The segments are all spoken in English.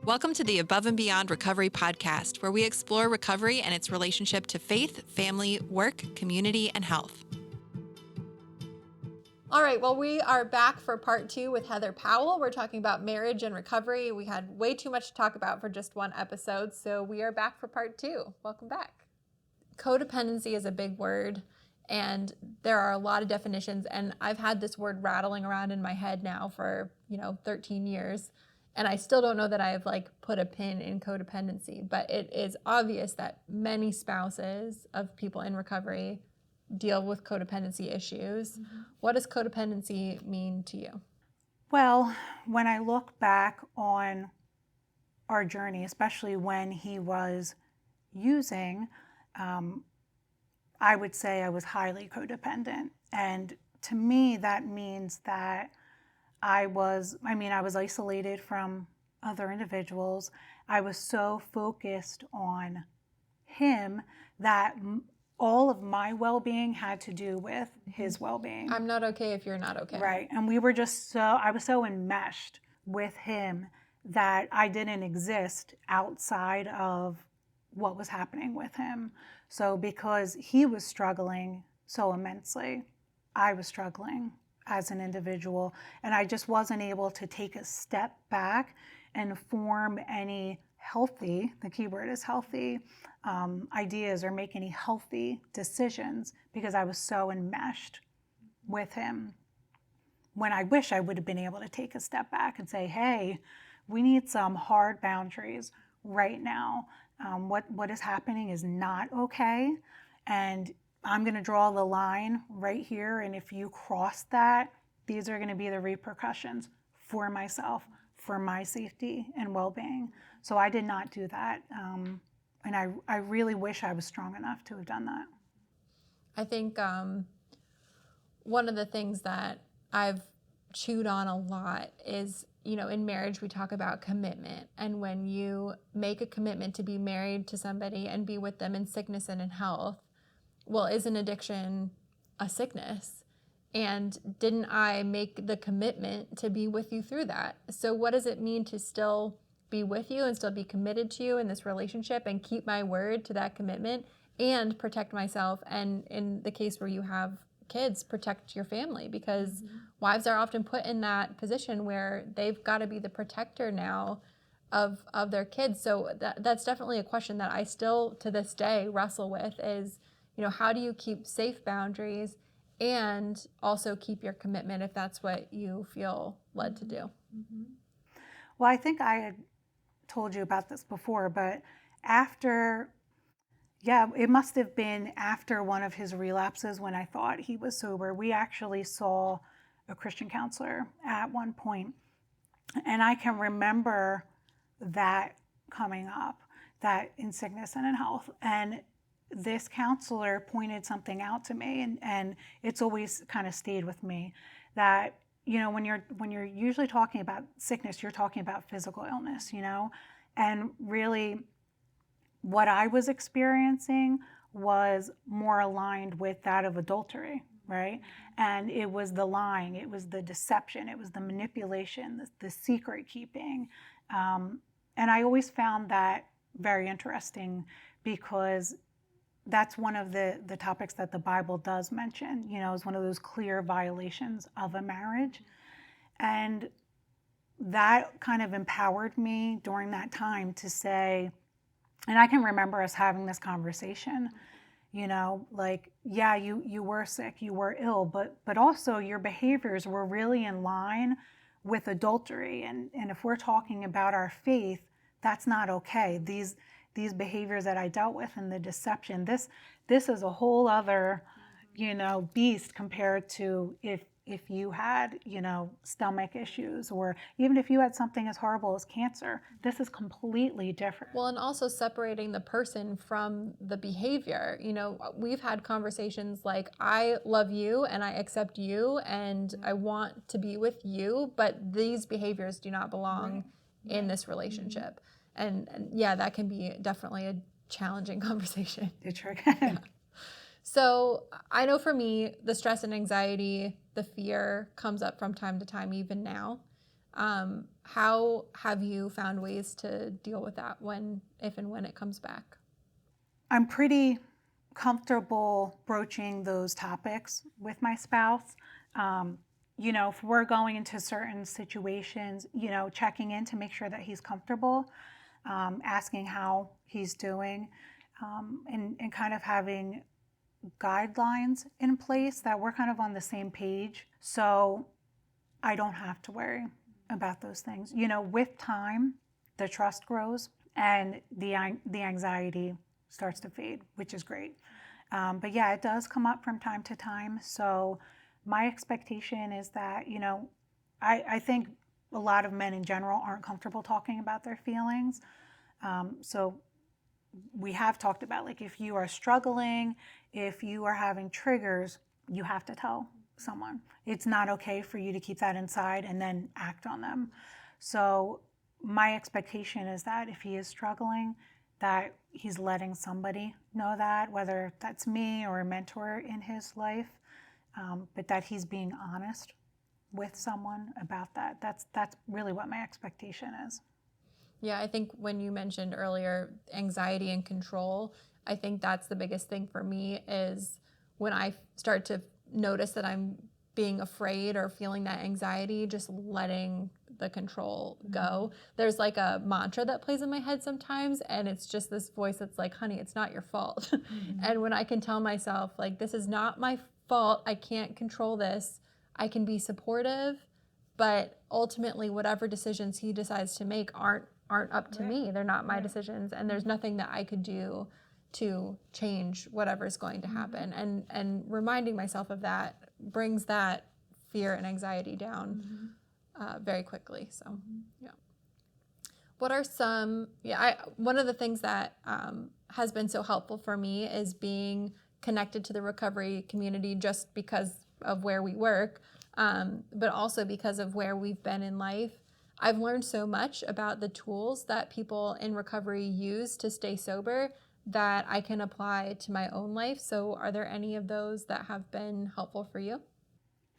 Welcome to the Above and Beyond Recovery Podcast, where we explore recovery and its relationship to faith, family, work, community, and health. All right, well, we are back for part 2 with Heather Powell. We're talking about marriage and recovery. We had way too much to talk about for just one episode, so we are back for part 2. Welcome back. Codependency is a big word, and there are a lot of definitions, and I've had this word rattling around in my head now for, 13 years. And I still don't know that I've put a pin in codependency, but it is obvious that many spouses of people in recovery deal with codependency issues. Mm-hmm. What does codependency mean to you? Well, when I look back on our journey, especially when he was using, I would say I was highly codependent. And to me, that means that I was isolated from other individuals. I was so focused on him that all of my well-being had to do with his well-being. I'm not okay if you're not okay. Right. And I was so enmeshed with him that I didn't exist outside of what was happening with him. So because he was struggling so immensely, I was struggling as an individual, and I just wasn't able to take a step back and form any healthy, the key word is healthy, ideas or make any healthy decisions because I was so enmeshed with him. When I wish I would have been able to take a step back and say, hey, we need some hard boundaries right now. What is happening is not okay, and I'm going to draw the line right here, and if you cross that, these are going to be the repercussions for myself, for my safety and well-being. So I did not do that, and I really wish I was strong enough to have done that. I think one of the things that I've chewed on a lot is, in marriage we talk about commitment, and when you make a commitment to be married to somebody and be with them in sickness and in health, well, is an addiction a sickness? And didn't I make the commitment to be with you through that? So what does it mean to still be with you and still be committed to you in this relationship and keep my word to that commitment and protect myself? And in the case where you have kids, protect your family, because wives are often put in that position where they've got to be the protector now of their kids. So that's definitely a question that I still to this day wrestle with is, how do you keep safe boundaries and also keep your commitment if that's what you feel led to do? Mm-hmm. Well, I think I had told you about this before, but it must have been after one of his relapses when I thought he was sober. We actually saw a Christian counselor at one point, and I can remember that coming up, that in sickness and in health. And this counselor pointed something out to me, and it's always kind of stayed with me, that when you're usually talking about sickness, you're talking about physical illness, and really what I was experiencing was more aligned with that of adultery, right? And it was the lying, it was the deception, it was the manipulation, the secret keeping, and I always found that very interesting because that's one of the topics that the Bible does mention, is one of those clear violations of a marriage. And that kind of empowered me during that time to say, and I can remember us having this conversation, you were sick, you were ill, but also your behaviors were really in line with adultery. And if we're talking about our faith, that's not okay. These behaviors that I dealt with and the deception, this is a whole other, beast compared to if you had, stomach issues, or even if you had something as horrible as cancer. This is completely different. Well, and also separating the person from the behavior. We've had conversations like, I love you and I accept you and I want to be with you, but these behaviors do not belong in this relationship. And yeah, that can be definitely a challenging conversation. It sure can. Yeah. So I know for me, the stress and anxiety, the fear comes up from time to time, even now. How have you found ways to deal with that if and when it comes back? I'm pretty comfortable broaching those topics with my spouse. If we're going into certain situations, checking in to make sure that he's comfortable, asking how he's doing, and kind of having guidelines in place that we're kind of on the same page. So I don't have to worry about those things. With time, the trust grows and the anxiety starts to fade, which is great. But yeah, it does come up from time to time. So my expectation is that, I think a lot of men in general aren't comfortable talking about their feelings. So we have talked about, like, if you are struggling, if you are having triggers, you have to tell someone. It's not okay for you to keep that inside and then act on them. So my expectation is that if he is struggling, that he's letting somebody know that, whether that's me or a mentor in his life, but that he's being honest with someone about that. That's really what my expectation is. Yeah, I think when you mentioned earlier anxiety and control, I think that's the biggest thing for me is when I start to notice that I'm being afraid or feeling that anxiety, just letting the control go. There's like a mantra that plays in my head sometimes, and it's just this voice that's like, honey, it's not your fault. And when I can tell myself, like, this is not my fault, I can't control this, I can be supportive, but ultimately whatever decisions he decides to make aren't up to me. They're not my decisions, and there's nothing that I could do to change whatever's going to happen. And reminding myself of that brings that fear and anxiety down very quickly. So yeah. What are some, one of the things that has been so helpful for me is being connected to the recovery community just because of where we work, but also because of where we've been in life. I've learned so much about the tools that people in recovery use to stay sober that I can apply to my own life. So are there any of those that have been helpful for you?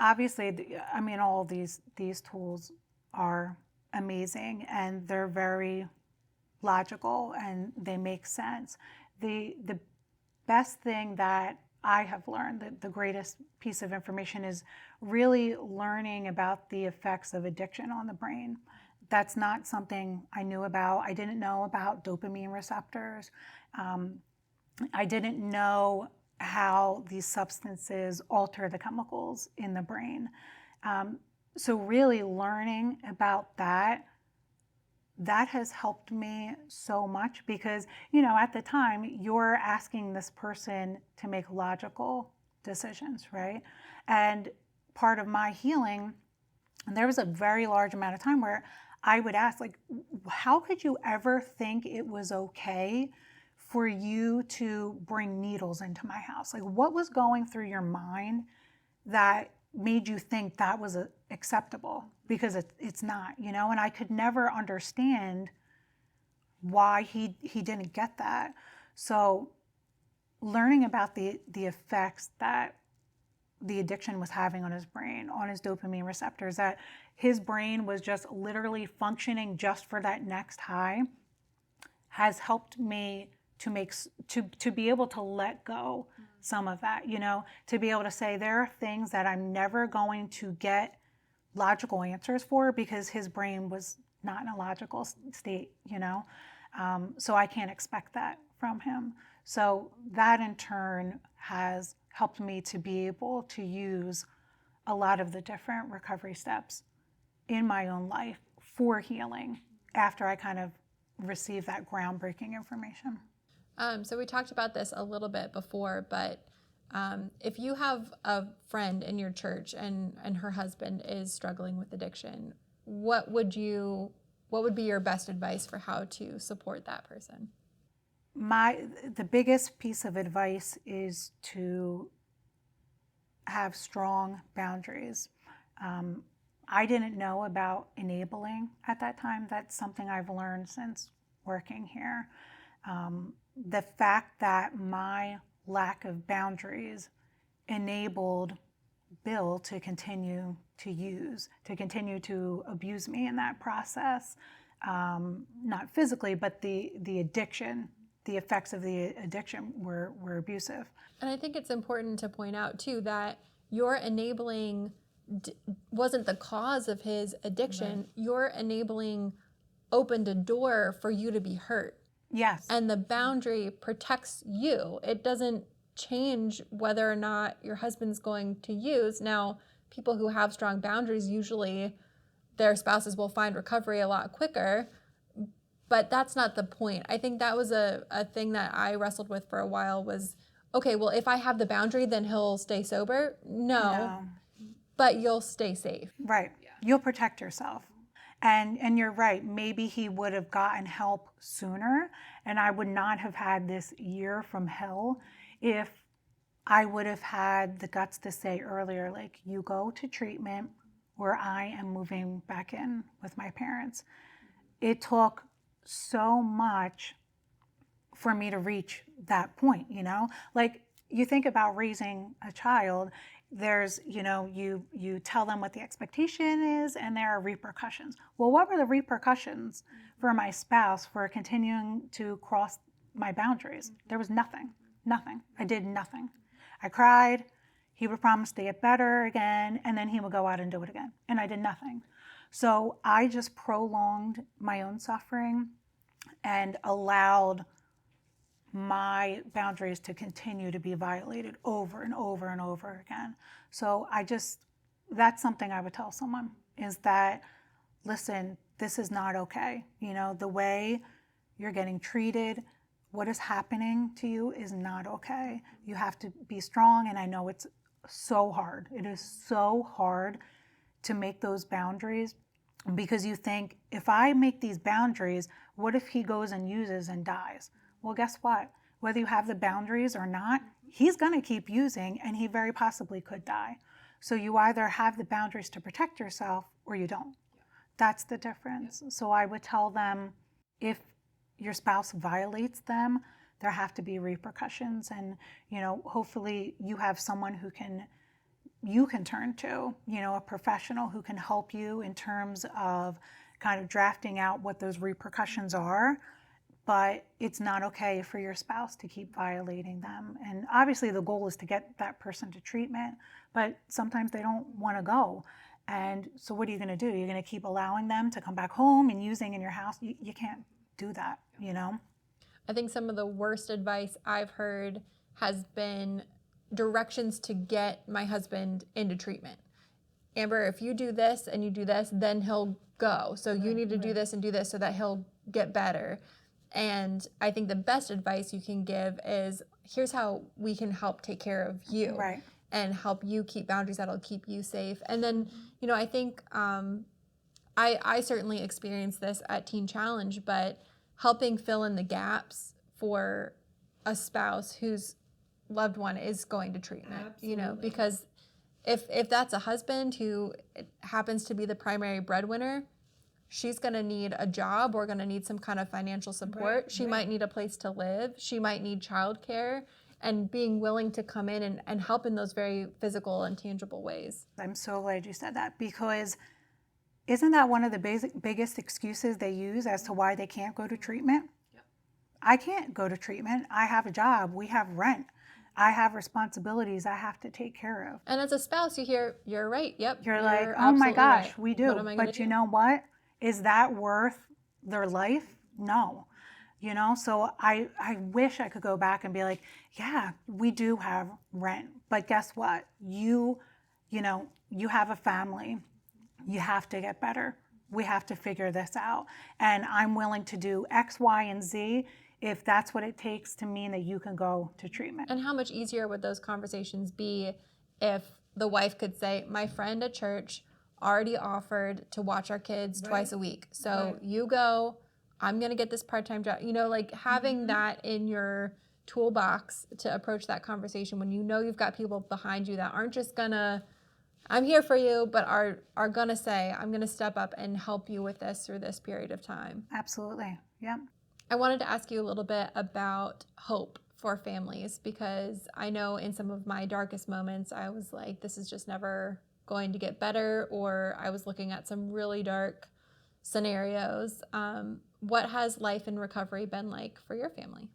Obviously, all of these tools are amazing and they're very logical and they make sense. The best thing that I have learned, the greatest piece of information, is really learning about the effects of addiction on the brain. That's not something I knew about. I didn't know about dopamine receptors. I didn't know how these substances alter the chemicals in the brain. So really learning about that has helped me so much because, at the time you're asking this person to make logical decisions, right? And part of my healing, and there was a very large amount of time where I would ask, like, how could you ever think it was okay for you to bring needles into my house? Like, what was going through your mind that made you think that was acceptable? Because it's not, and I could never understand why he didn't get that. So learning about the effects that the addiction was having on his brain, on his dopamine receptors, that his brain was just literally functioning just for that next high, has helped me to be able to let go some of that, to be able to say there are things that I'm never going to get logical answers for because his brain was not in a logical state, so I can't expect that from him. So that in turn has helped me to be able to use a lot of the different recovery steps in my own life for healing after I kind of received that groundbreaking information. So we talked about this a little bit before, but if you have a friend in your church and her husband is struggling with addiction, what would be your best advice for how to support that person? The biggest piece of advice is to have strong boundaries. I didn't know about enabling at that time. That's something I've learned since working here. The fact that my lack of boundaries enabled Bill to continue to use, to continue to abuse me in that process. Not physically, but the addiction, the effects of the addiction were abusive. And I think it's important to point out too that your enabling wasn't the cause of his addiction. Right. Your enabling opened a door for you to be hurt. Yes. And the boundary protects you. It doesn't change whether or not your husband's going to use. Now, people who have strong boundaries, usually their spouses will find recovery a lot quicker, but that's not the point. I think that was a thing that I wrestled with for a while was, okay, well, if I have the boundary, then he'll stay sober. No. But you'll stay safe. Right. Yeah. You'll protect yourself. And you're right. Maybe he would have gotten help sooner, and I would not have had this year from hell if I would have had the guts to say earlier, like, you go to treatment where I am moving back in with my parents. It took so much for me to reach that point, you know? Like, you think about raising a child, there's, you know, you tell them what the expectation is and there are repercussions. Well, what were the repercussions for my spouse for continuing to cross my boundaries? There was nothing. I did nothing. I cried. He would promise to get better again, and then he would go out and do it again. And I did nothing. So I just prolonged my own suffering and allowed my boundaries to continue to be violated over and over and over again. So that's something I would tell someone, is that, listen, this is not okay. You know, the way you're getting treated, what is happening to you is not okay. You have to be strong, and I know it's so hard. It is so hard to make those boundaries because you think, if I make these boundaries, what if he goes and uses and dies? Well, guess what? Whether you have the boundaries or not, he's going to keep using, and he very possibly could die. So you either have the boundaries to protect yourself or you don't. That's the difference. So I would tell them, if your spouse violates them, there have to be repercussions, and, you know, hopefully you have someone you can turn to, you know, a professional who can help you in terms of kind of drafting out what those repercussions are. But it's not okay for your spouse to keep violating them. And obviously the goal is to get that person to treatment, but sometimes they don't want to go. And so what are you going to do? You're going to keep allowing them to come back home and using in your house? You can't do that, you know? I think some of the worst advice I've heard has been directions to get my husband into treatment. Amber, if you do this and you do this, then he'll go. So you need to do this and do this so that he'll get better. And I think the best advice you can give is, here's how we can help take care of you. Right. And help you keep boundaries that'll keep you safe. And then, you know, I think I certainly experienced this at Teen Challenge, but helping fill in the gaps for a spouse whose loved one is going to treatment. Absolutely. You know, because if that's a husband who happens to be the primary breadwinner, she's going to need a job or going to need some kind of financial support. She might need a place to live. She might need childcare, and being willing to come in and help in those very physical and tangible ways. I'm so glad you said that, because isn't that one of the biggest excuses they use as to why they can't go to treatment? Yep. I can't go to treatment. I have a job. We have rent. I have responsibilities I have to take care of. And as a spouse, you hear, you're right. Yep. You're like, oh my gosh, right. We do. But you know what? Is that worth their life? No. You know, so I wish I could go back and be like, yeah, we do have rent. But guess what? You know, you have a family. You have to get better. We have to figure this out. And I'm willing to do X, Y, and Z if that's what it takes to mean that you can go to treatment. And how much easier would those conversations be if the wife could say, my friend at church already offered to watch our kids twice a week. So you go, I'm going to get this part-time job. You know, like having that in your toolbox to approach that conversation when you know you've got people behind you that aren't just gonna, I'm here for you, but are gonna say, I'm gonna step up and help you with this through this period of time. Absolutely. Yeah. I wanted to ask you a little bit about hope for families, because I know in some of my darkest moments, I was like, this is just never going to get better, or I was looking at some really dark scenarios. What has life in recovery been like for your family?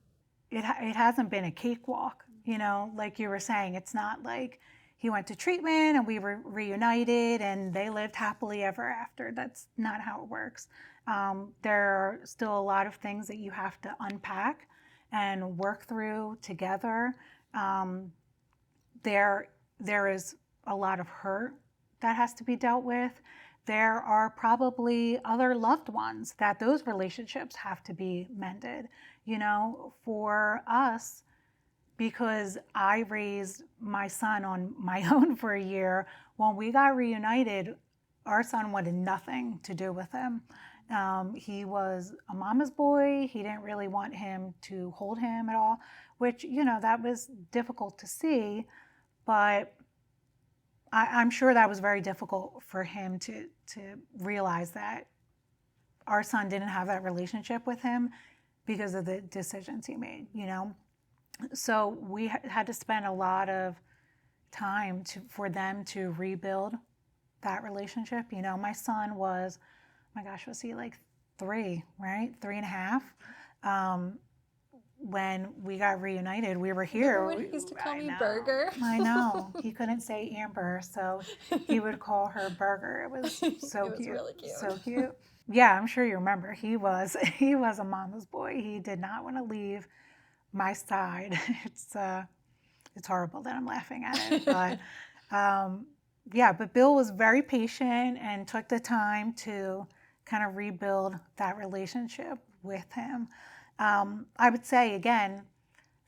It hasn't been a cakewalk, like you were saying. It's not like he went to treatment and we were reunited and they lived happily ever after. That's not how it works. There are still a lot of things that you have to unpack and work through together. There is a lot of hurt that has to be dealt with. There are probably other loved ones that those relationships have to be mended. For us, because I raised my son on my own for a year, when we got reunited, our son wanted nothing to do with him. He was a mama's boy. He didn't really want him to hold him at all, which, that was difficult to see. But I'm sure that was very difficult for him to realize that our son didn't have that relationship with him because of the decisions he made, So we had to spend a lot of time for them to rebuild that relationship. My son was, my gosh, was he like 3, right? 3.5. When we got reunited, we were here. Remember when he used to call me Burger? I know. He couldn't say Amber, so he would call her Burger. It was so It was cute. really cute. So cute. Yeah, I'm sure you remember. He was a mama's boy. He did not want to leave my side. It's horrible that I'm laughing at it, but but Bill was very patient and took the time to kind of rebuild that relationship with him. I would say, again,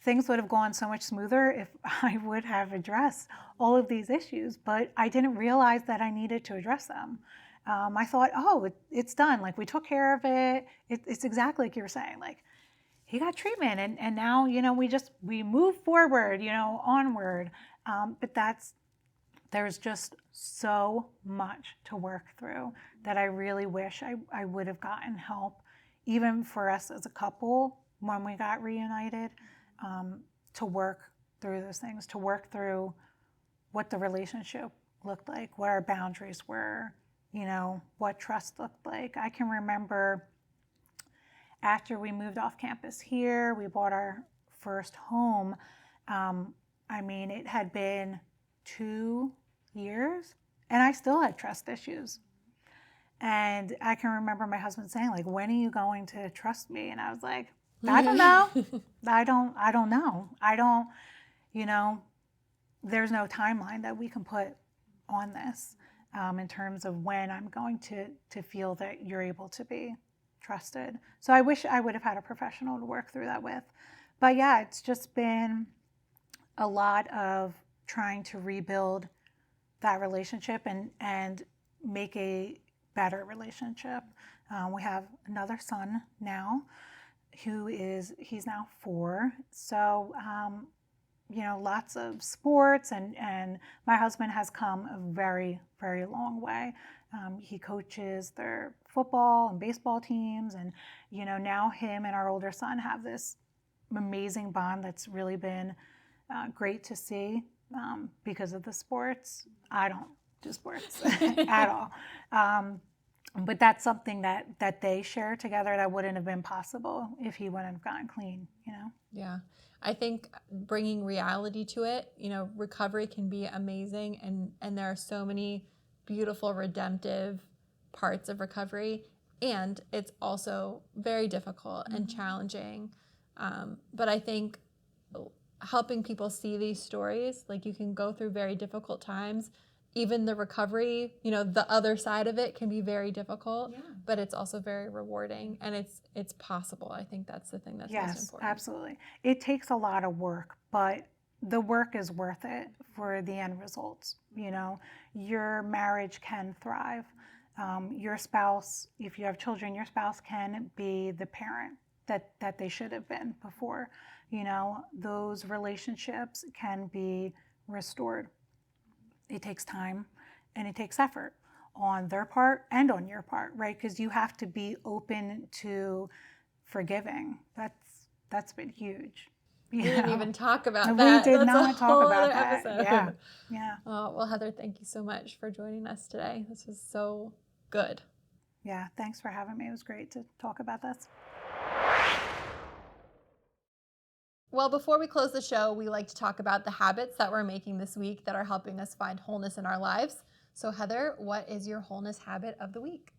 things would have gone so much smoother if I would have addressed all of these issues, but I didn't realize that I needed to address them. I thought, it's done. Like, we took care of it. It's exactly like you were saying. Like, he got treatment, and now, we move forward, onward. But there's just so much to work through that I really wish I would have gotten help, even for us as a couple when we got reunited, to work through those things, to work through what the relationship looked like, what our boundaries were, what trust looked like. I can remember after we moved off campus here, we bought our first home. It had been 2 years and I still had trust issues. And I can remember my husband saying, like, when are you going to trust me? And I was like, I don't know. I don't know. There's no timeline that we can put on this in terms of when I'm going to feel that you're able to be trusted. So I wish I would have had a professional to work through that with. But yeah, it's just been a lot of trying to rebuild that relationship and make a better relationship. We have another son now he's now 4. So, lots of sports and my husband has come a very, very long way. He coaches their football and baseball teams, and, now him and our older son have this amazing bond that's really been great to see because of the sports. I don't do sports at all. But that's something that they share together that wouldn't have been possible if he wouldn't have gotten clean, Yeah. I think bringing reality to it, recovery can be amazing, and there are so many beautiful redemptive parts of recovery, and it's also very difficult and challenging. But I think helping people see these stories, like, you can go through very difficult times. Even the recovery, the other side of it can be very difficult, but it's also very rewarding, and it's possible. I think that's the thing that's most important. Yes, absolutely. It takes a lot of work, but the work is worth it for the end results. Your marriage can thrive. Your spouse, if you have children, your spouse can be the parent that they should have been before. Those relationships can be restored. It takes time and it takes effort on their part and on your part, right? Because you have to be open to forgiving. That's been huge. We didn't even talk about We that. did That's not a talk whole about other that. episode. Yeah. Yeah. Oh, well, Heather, thank you so much for joining us today. This was so good. Yeah. Thanks for having me. It was great to talk about this. Well, before we close the show, we like to talk about the habits that we're making this week that are helping us find wholeness in our lives. So, Heather, what is your wholeness habit of the week?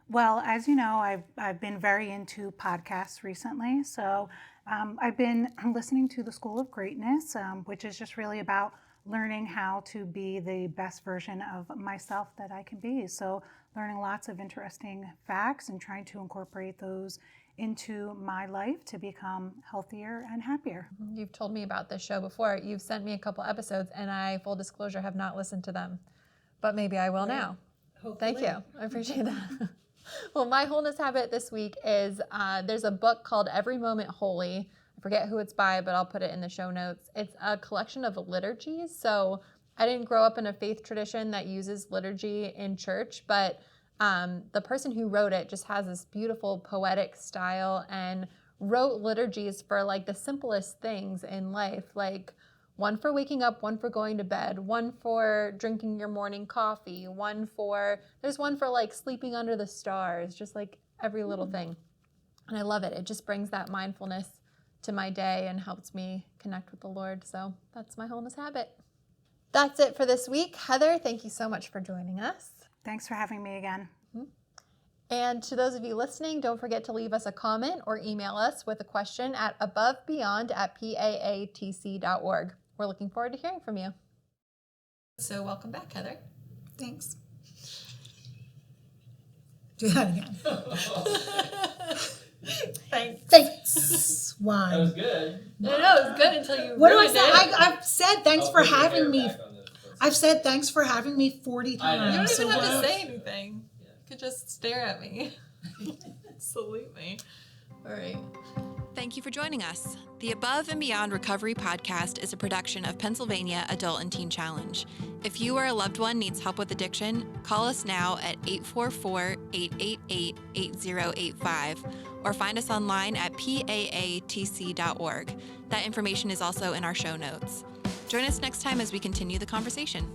Well, as you know, I've been very into podcasts recently. So I've been listening to the School of Greatness, which is just really about learning how to be the best version of myself that I can be. So learning lots of interesting facts and trying to incorporate those into my life to become healthier and happier. You've told me about this show before. You've sent me a couple episodes, and I, full disclosure, have not listened to them. But maybe I will now. Hopefully. Thank you. I appreciate that. Well, my wholeness habit this week is there's a book called Every Moment Holy. I forget who it's by, but I'll put it in the show notes. It's a collection of liturgies. So I didn't grow up in a faith tradition that uses liturgy in church, but the person who wrote it just has this beautiful poetic style and wrote liturgies for like the simplest things in life, like one for waking up, one for going to bed, one for drinking your morning coffee, there's one for like sleeping under the stars, just like every little thing. And I love it. It just brings that mindfulness to my day and helps me connect with the Lord. So that's my wholeness habit. That's it for this week. Heather, thank you so much for joining us. Thanks for having me again. And to those of you listening, don't forget to leave us a comment or email us with a question at AboveBeyond@paatc.org. We're looking forward to hearing from you. So welcome back, Heather. Thanks. Do that again. Thanks. Why? That was good. No, it was good until you What do I ruined say? it. I've said thanks I'll for put your having hair me. back on this. I've said thanks for having me 40 I know. times. You don't So even have what? to say anything. You could just stare at me. Absolutely. All right. Thank you for joining us. The Above and Beyond Recovery podcast is a production of Pennsylvania Adult and Teen Challenge. If you or a loved one needs help with addiction, call us now at 844-888-8085 or find us online at paatc.org. That information is also in our show notes. Join us next time as we continue the conversation.